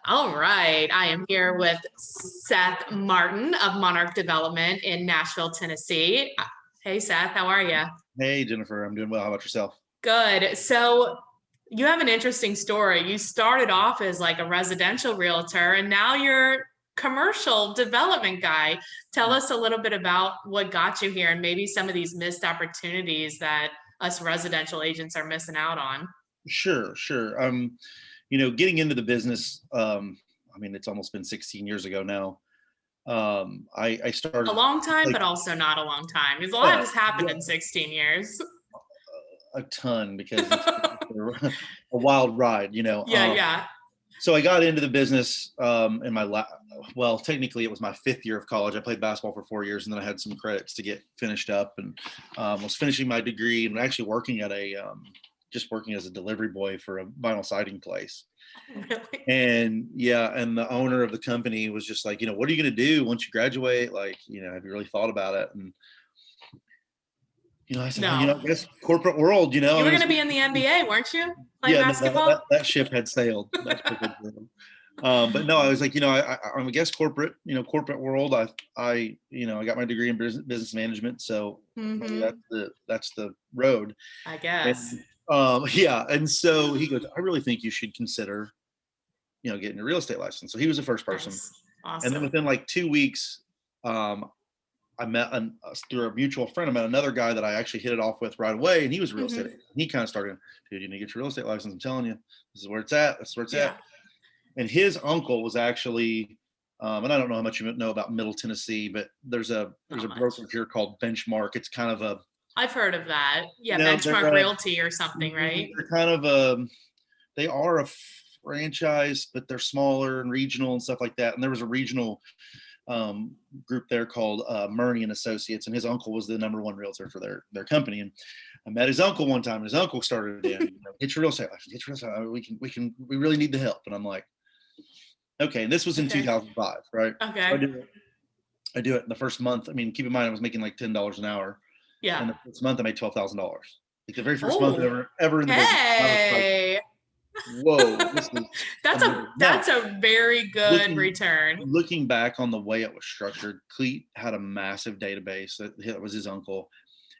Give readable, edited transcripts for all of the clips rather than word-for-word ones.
All right. I am here with Seth Martin of Monarch Development in Nashville, Tennessee. Hey, Seth, how are you? Hey, Jennifer, I'm doing well. How about yourself? Good. So, you have an interesting story. You started off as like a residential realtor and now you're commercial development guy. Tell us a little bit about what got you here and maybe some of these missed opportunities that us residential agents are missing out on. Sure. Getting into the business, I mean, it's almost been 16 years ago now. I A started long time, like but also not a long time. Because a lot yeah, has happened yeah, in 16 years. a ton because it's a wild ride. Yeah, yeah. So I got into the business in well, technically it was my fifth year of college. I played basketball for 4 years, and then I had some credits to get finished up, and was finishing my degree and actually working at just working as a delivery boy for a vinyl siding place. Really? And yeah, and the owner of the company was just like, what are you going to do once you graduate? Like, have you really thought about it? And I said, well, No. I guess corporate world, I You were mean, going to be in the NBA, weren't you? Playing yeah, no, basketball? that ship had sailed. That ship had sailed. But no, I was like, I guess corporate world. I got my degree in business management, so maybe Mm-hmm. that's the road. I guess. And yeah, and so he goes, I really think you should consider, getting a real estate license. So he was the first person, Nice. and then Awesome. within like 2 weeks, I met through a mutual friend. I met another guy that I actually hit it off with right away, and he was a real estate Mm-hmm. agent. He kind of started, dude, you need to get your real estate license. I'm telling you, this is where it's at. This is where it's Yeah. at. And his uncle was actually, and I don't know how much you know about Middle Tennessee, but there's Not a much. brokerage here called Benchmark. It's kind of a, I've heard of that. Yeah, they're Benchmark Realty or something, right? they're kind of a, they are a franchise, but they're smaller and regional and stuff like that. And there was a regional group there called Murney and Associates, and his uncle was the number one realtor for their company. And I met his uncle one time, and his uncle started in, get your real estate license, get your real estate. We really need the help. And I'm like, okay. And this was in Okay. 2005, right? So Okay. I do it in the first month. I mean, keep in mind I was making like $10 an hour, and Yeah. the first month I made $12,000. Like the very first month Oh, ever in the business. I was like, hey. whoa, this is That's a amazing. Now, that's a very good looking return. looking back on the way it was structured, Cleet had a massive database. That was his uncle,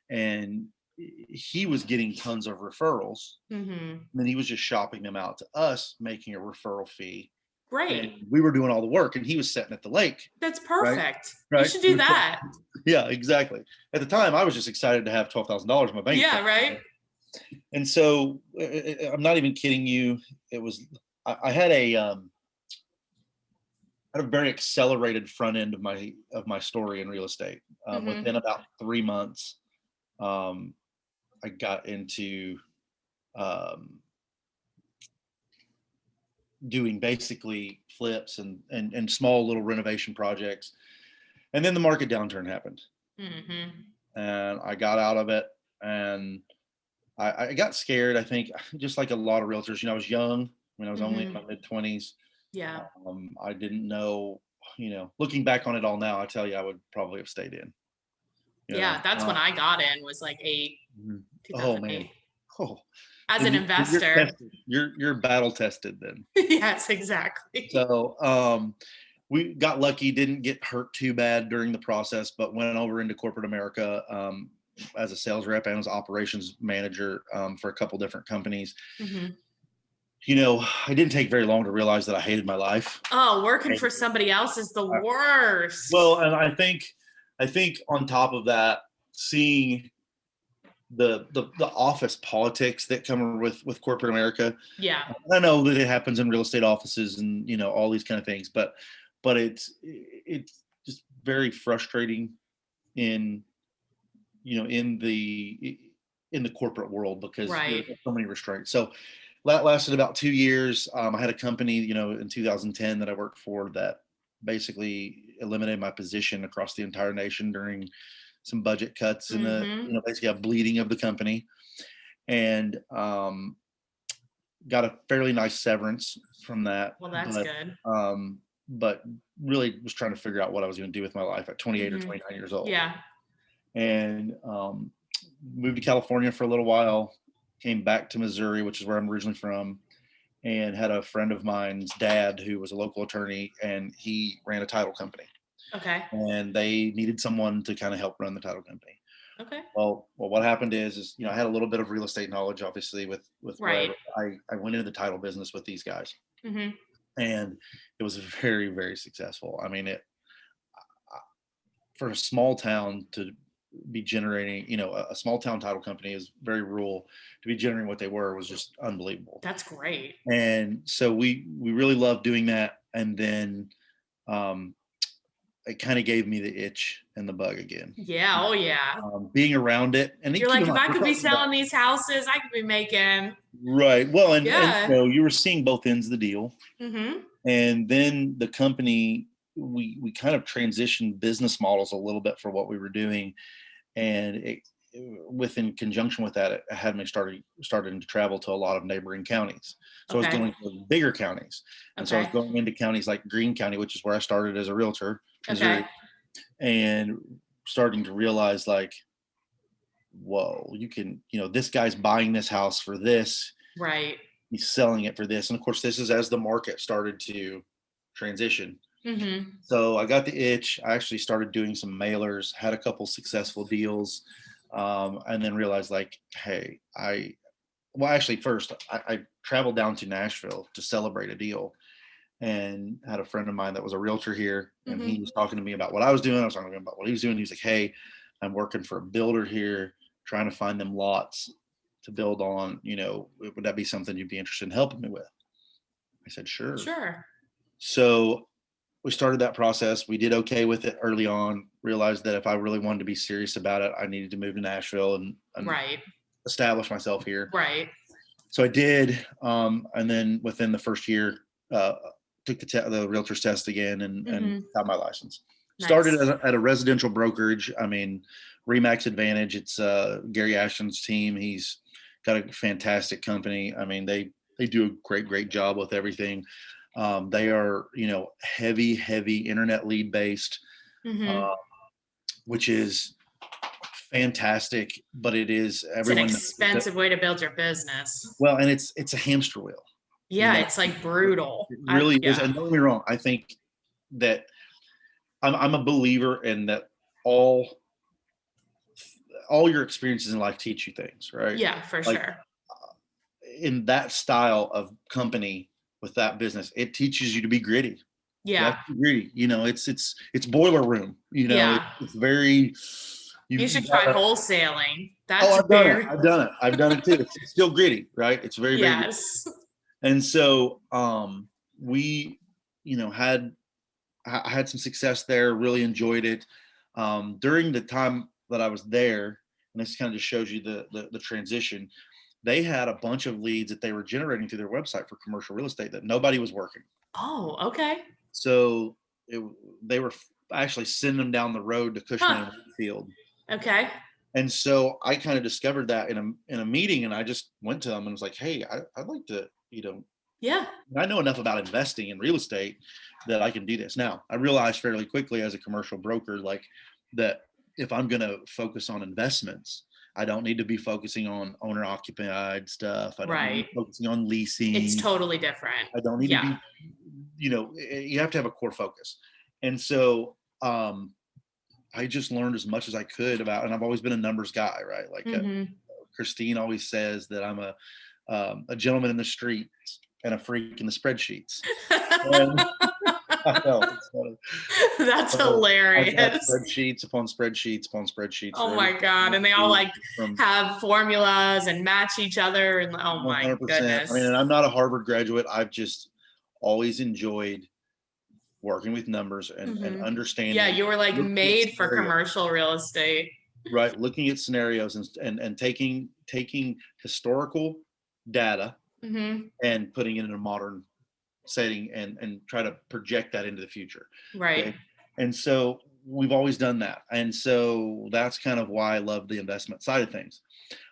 and he was getting tons of referrals. Mm-hmm. And then he was just shopping them out to us, making a referral fee, and Great. we were doing all the work, and he was sitting at the lake. That's Right, perfect. You right. should do that. Yeah, exactly. At the time, I was just excited to have $12,000 in my bank Yeah, account. right? And so, I'm not even kidding you. It was I had a very accelerated front end of my story in real estate. Mm-hmm. Within about 3 months, um, I got into um, doing basically flips and small little renovation projects. And then the market downturn happened, Mm-hmm. and I got out of it, and I got scared. I think just like a lot of realtors, I was young. I mean, I was only in Mm-hmm. my mid 20s. Yeah. I didn't know, looking back on it all now, I tell you, I would probably have stayed in, you know. Yeah, that's when Uh, I got in was like mhm. Oh man. 2008. Oh, As then an you're investor. tested. You're battle tested then. Yes, exactly. So we got lucky, didn't get hurt too bad during the process, but went over into corporate America as a sales rep and as operations manager for a couple different companies. Mm-hmm. I didn't take very long to realize that I hated my life. Oh, working And, for somebody else is the worst. well, and I think on top of that, seeing the office politics that come with corporate America. Yeah. I know that it happens in real estate offices and all these kind of things, but it's just very frustrating in in the corporate world because there's Right. so many restraints. So that lasted about 2 years. I had a company, in 2010 that I worked for that basically eliminated my position across the entire nation during some budget cuts and Mm-hmm. basically a bleeding of the company, and got a fairly nice severance from that. Well, that's good. But really was trying to figure out what I was going to do with my life at 28 or Mm-hmm. 29 years old, Yeah. and moved to California for a little while, came back to Missouri, which is where I'm originally from, and had a friend of mine's dad who was a local attorney, and he ran a title company, Okay. and they needed someone to kind of help run the title company. Okay. Well, what happened is I had a little bit of real estate knowledge, obviously, with Right. wherever I went into the title business with these guys, Mm-hmm. and it was very, very successful. I mean, it for a small town to be generating, a small town title company is very rural. To be generating what they were was just unbelievable. That's great. And so we really loved doing that. And then it kind of gave me the itch and the bug again. Yeah. Oh yeah. Being around it, and then You're keep like, in if mind, I we're could be talking about, selling these houses, I could be making. right. Well, and Yeah. you were seeing both ends of the deal. Mm-hmm. And then the company, we kind of transitioned business models a little bit for what we were doing, and in conjunction with that, it had me starting to travel to a lot of neighboring counties. So I was Okay. going to bigger counties, and so I was Okay. going into counties like Greene County, which is where I started as a realtor, Missouri, Okay. and starting to realize like, whoa, you can, this guy's buying this house for this, Right. he's selling it for this, and of course, this is as the market started to transition. Mm-hmm. So I got the itch. I actually started doing some mailers, had a couple successful deals, and then realized like, hey, actually first I traveled down to Nashville to celebrate a deal, and had a friend of mine that was a realtor here, and Mm-hmm. he was talking to me about what I was doing. I was talking to him about what he was doing. He was like, hey, I'm working for a builder here, trying to find them lots to build on. Would that be something you'd be interested in helping me with? I said, sure. Sure. So we started that process. We did okay with it early on, realized that if I really wanted to be serious about it, I needed to move to Nashville and Right. establish myself here. Right. So I did. And then within the first year, took the realtor's test again and Mm-hmm. got my license. Nice. Started at a residential brokerage. I mean, Remax Advantage. It's Gary Ashton's team. He's got a fantastic company. I mean, they do a great job with everything. They are, heavy internet lead based, Mm-hmm. which is fantastic, but it is It's an everyone knows that, expensive way to build your business. well, and it's a hamster wheel. Yeah, it's like brutal. It really is. Yeah. And don't get me wrong, I think that I'm a believer in that all your experiences in life teach you things, right? Yeah, for Like sure. in that style of company with that business, it teaches you to be gritty. You have Yeah. to be gritty. It's boiler room. Yeah. It's very You you should try gotta. wholesaling. Oh, That's I've done it. very, I've done it too. It's still gritty, right? It's very, very gritty. yes. And so we, had I had some success there, really enjoyed it. During the time that I was there, and this kind of just shows you the transition, they had a bunch of leads that they were generating through their website for commercial real estate that nobody was working. Oh, okay. So they were actually sending them down the road to Cushman and Wakefield. Okay. And so I kind of discovered that in a meeting, and I just went to them and was like, hey, I'd like to, Yeah. I know enough about investing in real estate that I can do this. Now, I realized fairly quickly as a commercial broker, like that if I'm going to focus on investments, I don't need to be focusing on owner occupied stuff. I don't need to Right. be focusing on leasing. It's totally different. I don't need to be, you have to have a core focus. And so I just learned as much as I could about, and I've always been a numbers guy, right? Like Christine always says that I'm a gentleman in the streets and a freak in the spreadsheets. And I know. That's I've hilarious. spreadsheets upon spreadsheets upon spreadsheets. Oh my God. And they all like have formulas and match each other. And oh my 100%. goodness. I mean, and I'm not a Harvard graduate. I've just always enjoyed working with numbers and understanding. Yeah, you were like made for commercial real estate. Right. Looking at scenarios and taking historical data and putting it in a modern setting and try to project that into the future. Right. Okay? And so we've always done that. And so that's kind of why I love the investment side of things.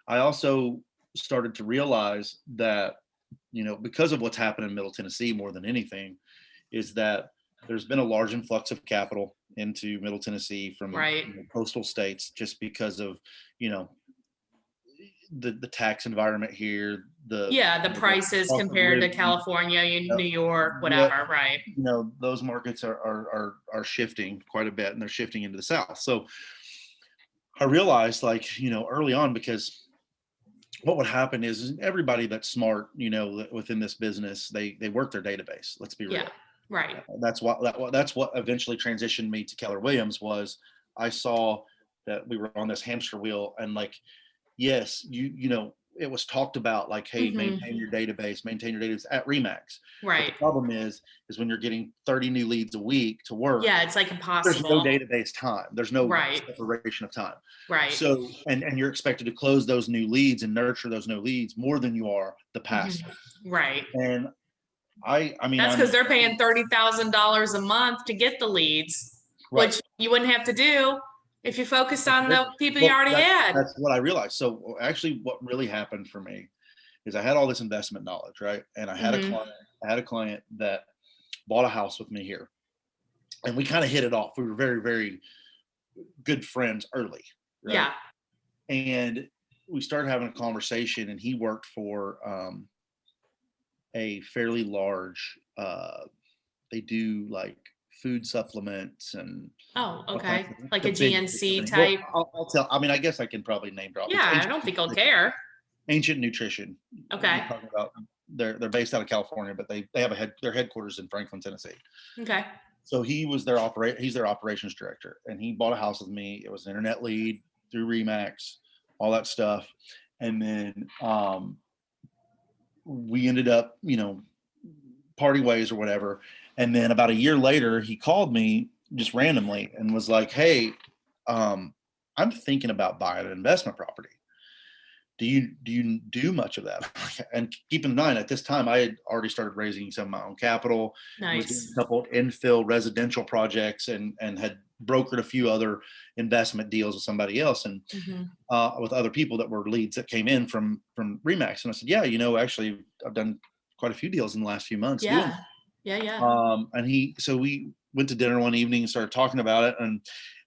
I also started to realize that, because of what's happened in Middle Tennessee more than anything, is that there's been a large influx of capital into Middle Tennessee from coastal states just because of, the tax environment here, The the prices cost of compared to living, California, uh, New York, what, whatever, right? those markets are shifting quite a bit, and they're shifting into the South. So I realized, like, early on, because what would happen is everybody that's smart, within this business, they work their database. Let's be real. Yeah, right. That's what eventually transitioned me to Keller Williams. Was I saw that we were on this hamster wheel, and like, yes, it was talked about, like, hey, maintain your database at Remax. But the Right. problem is when you're getting 30 new leads a week to work, Yeah, it's like there's no impossible. database time. There's no Right. separation of time. Right. So, and you're expected to close those new leads and nurture those new leads more than you are the past. Right. And I mean, that's because they're paying $30,000 a month to get the leads, right. which you wouldn't have to do if you focused on the people you already had. That's what I realized. So actually, what really happened for me is I had all this investment knowledge, right? And I had a client that bought a house with me here, and we kind of hit it off. We were very, very good friends early, right? Yeah. And we started having a conversation, and he worked for a fairly large, they do like food supplements and Oh, okay. Like a big GNC company. type. Well, I'll tell. I mean, I guess I can probably name drop. Yeah, I don't think I'll care. Ancient Nutrition. Okay. We're talking about, they're based out of California, but they have their headquarters in Franklin, Tennessee. Okay. So he's their operations director, and he bought a house with me. It was an internet lead through Remax, all that stuff. And then we ended up, parting ways or whatever. And then about a year later, he called me just randomly and was like, hey, I'm thinking about buying an investment property. Do you do much of that? And keep in mind, at this time, I had already started raising some of my own capital. Nice. Was doing a couple of infill residential projects, and had brokered a few other investment deals with somebody else, and with other people that were leads that came in from Remax. And I said, yeah, actually, I've done quite a few deals in the last few months. Yeah. And so we went to dinner one evening and started talking about it. And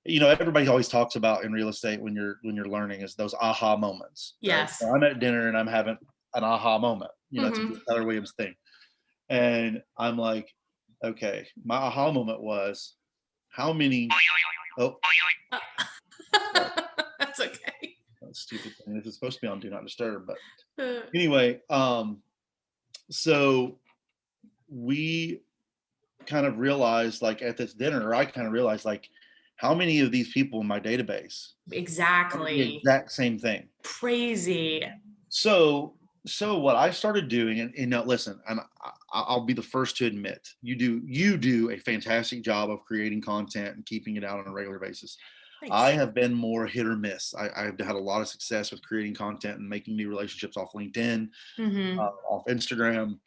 everybody always talks about in real estate when you're learning is those aha moments. Right? Yes. So I'm at dinner and I'm having an aha moment. It's a Keller Williams thing. And I'm like, okay, my aha moment was how many. Oh, that's okay. That's stupid thing. This is supposed to be on Do Not Disturb, but anyway, so we kind of realized, like, at this dinner, I kind of realized, like, how many of these people in my database exactly the exact same thing. Crazy. So what I started doing, and listen, and I'll be the first to admit, you do a fantastic job of creating content and keeping it out on a regular basis. Thanks. I have been more hit or miss. I've had a lot of success with creating content and making new relationships off LinkedIn, off Instagram.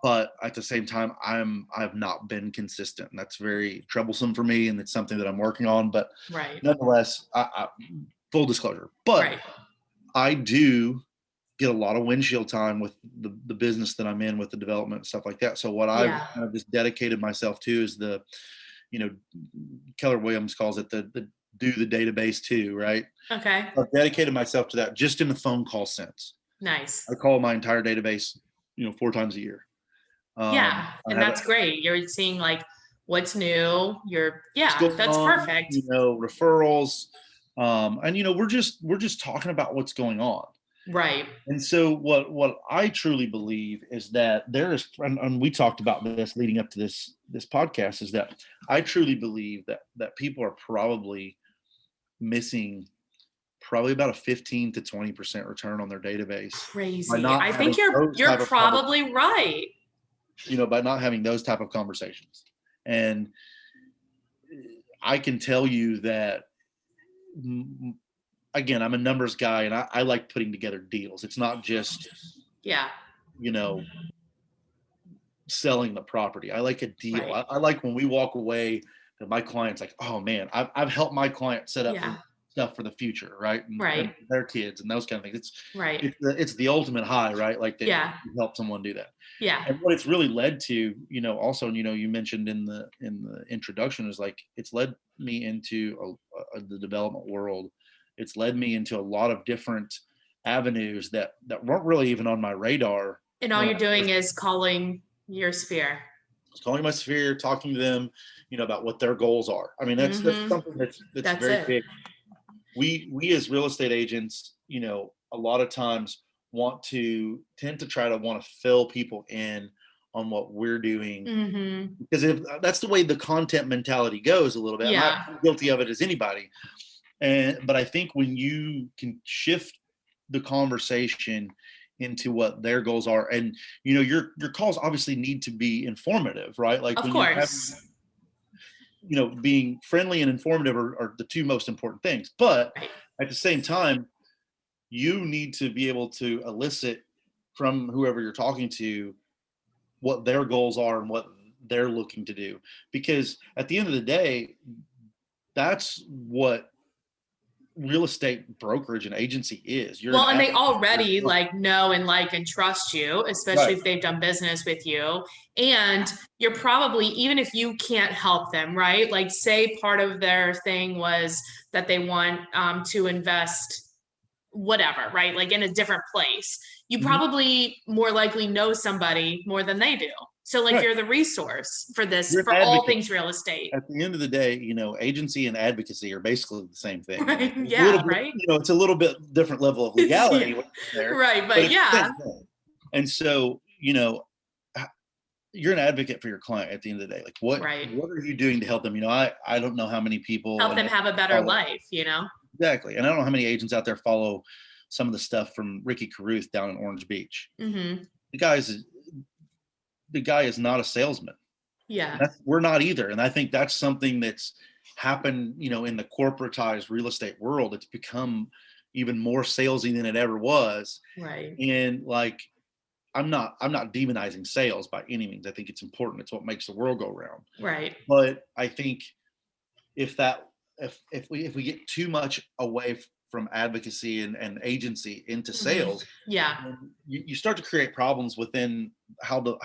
But at the same time, I've not been consistent, and that's very troublesome for me, and it's something that I'm working on. But nonetheless, I full disclosure, but I do get a lot of windshield time with the business that I'm in, with the development and stuff like that. So what I've kind of just dedicated myself to is Keller Williams calls it the do the database too, right? Okay. I've dedicated myself to that just in the phone call sense. Nice. I call my entire database, 4 times a year. And that's great. You're seeing like what's new. That's perfect. Referrals. And we're just talking about what's going on. Right. And so what I truly believe is that there is, and we talked about this leading up to this podcast, is that I truly believe that people are probably missing about a 15 to 20% return on their database. Crazy. I think you're probably right. By not having those type of conversations. And I can tell you that, again, I'm a numbers guy, and I like putting together deals. It's not just, selling the property. I like a deal. Right. I like when we walk away that my client's like, oh man, I've helped my client set up for stuff for the future, right? And their kids and those kind of things. It's the ultimate high, right? Like you help someone do that. Yeah. And what it's really led to, also, you mentioned in the introduction, is like, it's led me into the development world. It's led me into a lot of different avenues that weren't really even on my radar. And all you're doing is calling your sphere. Calling my sphere, talking to them, about what their goals are. I mean, that's something that's very big. We as real estate agents, a lot of times tend to try to want to fill people in on what we're doing, because if that's the way the content mentality goes a little bit. Yeah. I'm not guilty of it as anybody. But I think when you can shift the conversation into what their goals are, and your calls obviously need to be informative, right? Like, of course, being friendly and informative are the two most important things. But at the same time, you need to be able to elicit from whoever you're talking to what their goals are and what they're looking to do. Because at the end of the day, that's what real estate brokerage and agency is. And they already know and like and trust you, especially if they've done business with you. And you're probably, even if you can't help them, right? Like, say part of their thing was that they want to invest whatever, right? Like in a different place. You probably more likely know somebody more than they do. So you're the resource for this, for all things real estate. At the end of the day, agency and advocacy are basically the same thing. Right. Yeah, right. It's a little bit different level of legality there. Right, but yeah. And so, you're an advocate for your client at the end of the day. Like, what are you doing to help them? I don't know how many people help them have a better life, Exactly. And I don't know how many agents out there follow some of the stuff from Ricky Carruth down in Orange Beach. The guy is not a salesman. Yeah. We're not either. And I think that's something that's happened, in the corporatized real estate world. It's become even more salesy than it ever was. Right. And I'm not demonizing sales by any means. I think it's important. It's what makes the world go round. Right. But I think if we get too much away from advocacy and agency into sales, you start to create problems within how the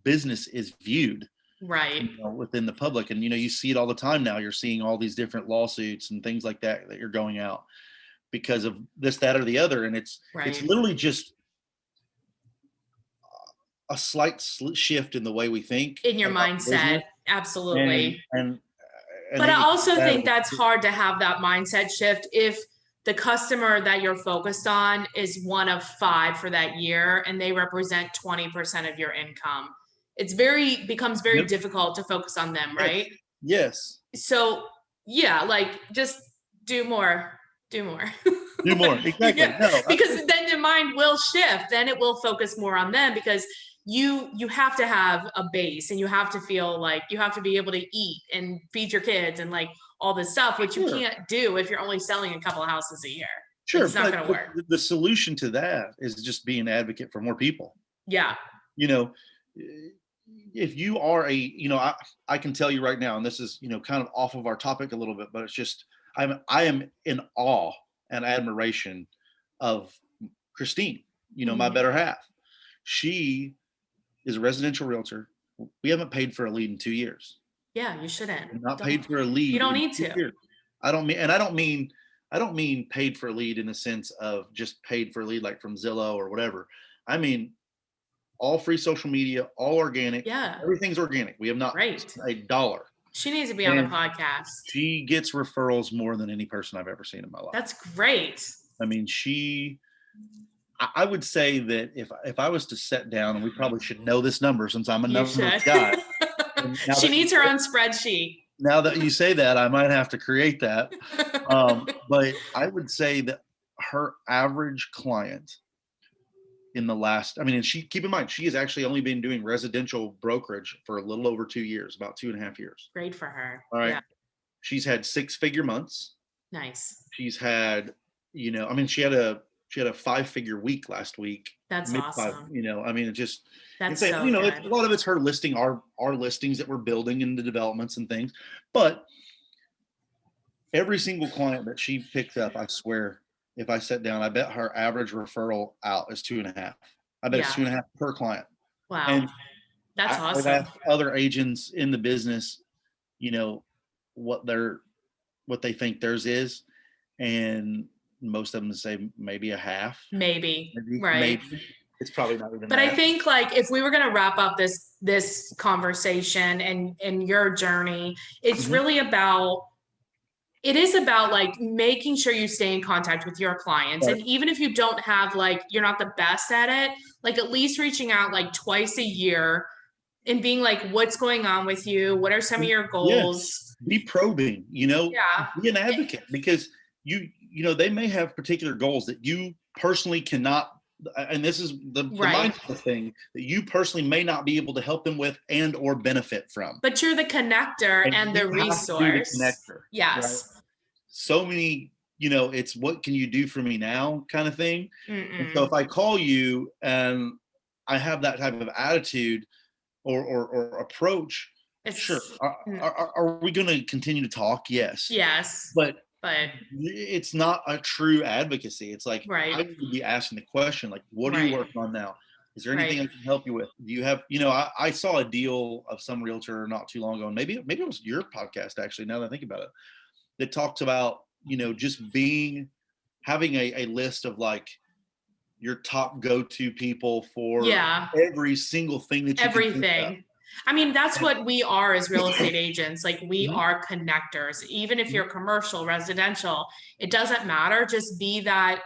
business is viewed, right? Within the public. And you see it all the time now. You're seeing all these different lawsuits and things like that you're going out because of this, that, or the other. And it's literally just a slight shift in the way we think, in your mindset business. Absolutely. And but I also think that's hard to have that mindset shift if the customer that you're focused on is one of 5 for that year and they represent 20% of your income. It's becomes very difficult to focus on them, right? Yes. So just do more. Do more. Exactly. No, because then your mind will shift. Then it will focus more on them because you have to have a base and you have to feel like you have to be able to eat and feed your kids and all this stuff, which you can't do if you're only selling a couple of houses a year. Sure. It's not going to work. The solution to that is just be an advocate for more people. Yeah. If you are I can tell you right now, and this is, kind of off of our topic a little bit, but it's just, I am in awe and admiration of Christine, my better half. She is a residential realtor. We haven't paid for a lead in 2 years. Yeah, you shouldn't. We're not paid for a lead. You don't need to. Years. I don't mean paid for a lead in the sense of just paid for a lead like from Zillow or whatever. I mean all free social media, all organic. Yeah. Everything's organic. We have not paid a dollar. She needs to be on the podcast. She gets referrals more than any person I've ever seen in my life. That's great. I mean, I would say that if I was to sit down, and we probably should know this number since I'm a numbers guy. She needs her own spreadsheet. Now that you say that, I might have to create that. But I would say that her average client in the last, and keep in mind, she has actually only been doing residential brokerage for a little over 2 years, about 2.5 years. Great for her. All right. Yeah. She's had 6-figure months. Nice. She's had, she had a 5-figure week last week. That's awesome. It just, that's so good. A lot of it's her listing our listings that we're building in the developments and things. But every single client that she picks up, I swear, if I sit down, I bet her average referral out is 2.5. I bet it's 2.5 per client. Wow. And that's awesome. I've asked other agents in the business, what they think theirs is. And most of them say maybe a half. Maybe. Right. Maybe. It's probably not even But that. I think like if we were going to wrap up this conversation and your journey, it's really about, it is about like making sure you stay in contact with your clients. Right. And even if you don't have like, you're not the best at it, like at least reaching out like twice a year and being like, what's going on with you? What are some of your goals? Yes. Be probing, Yeah. be an advocate, because they may have particular goals that you personally cannot, and this is the mindful thing, that you personally may not be able to help them with and or benefit from. But you're the connector and the resource. The connector, yes. Right? So many, it's what can you do for me now kind of thing. And so if I call you and I have that type of attitude or approach, sure. Are we going to continue to talk? Yes. Yes. But it's not a true advocacy. It's like, I need to be asking the question, like, what are you working on now? Is there anything I can help you with? Do you have, I saw a deal of some realtor not too long ago, and maybe it was your podcast actually, now that I think about it, that talks about, just having a list of like your top go-to people for every single thing that you everything. I mean, that's what we are as real estate agents. Like we are connectors, even if you're commercial, residential, it doesn't matter. Just being that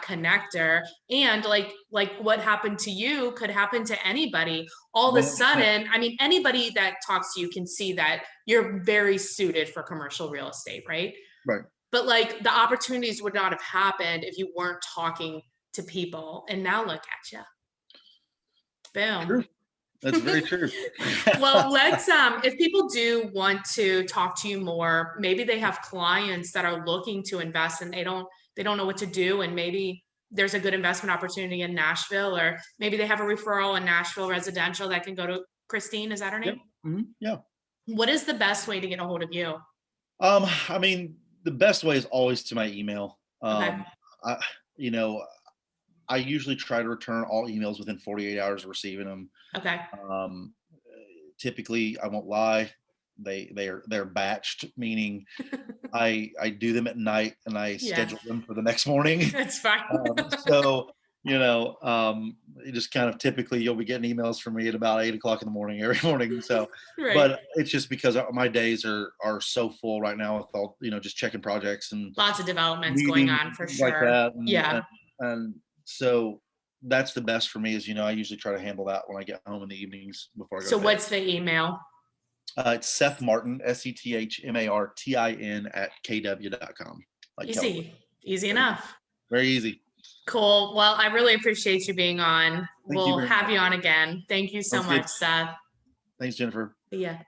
connector. And like what happened to you could happen to anybody. All of a sudden, I mean, anybody that talks to you can see that you're very suited for commercial real estate, right? Right. But like the opportunities would not have happened if you weren't talking to people. And now look at you. Boom. True. That's very true. Well, let's if people do want to talk to you more, maybe they have clients that are looking to invest and they don't know what to do, and maybe there's a good investment opportunity in Nashville, or maybe they have a referral in Nashville residential that can go to Christine. Is that her name? Yeah. What is the best way to get a hold of you? I mean, the best way is always to my email. Okay. I usually try to return all emails within 48 hours of receiving them. Okay. Typically, I won't lie, they're batched, meaning I do them at night and I schedule them for the next morning. That's fine. So it just kind of typically you'll be getting emails from me at about 8:00 in the morning every morning. So, but it's just because my days are so full right now with all, just checking projects and lots of developments going on for sure. Like that. And so that's the best for me is, I usually try to handle that when I get home in the evenings before I go to bed. What's the email? It's Seth Martin, SethMartin @kw.com. Easy enough. Very easy. Cool. Well, I really appreciate you being on. We'll have you on again. Thank you so much, Seth. Thanks, Jennifer. Yeah.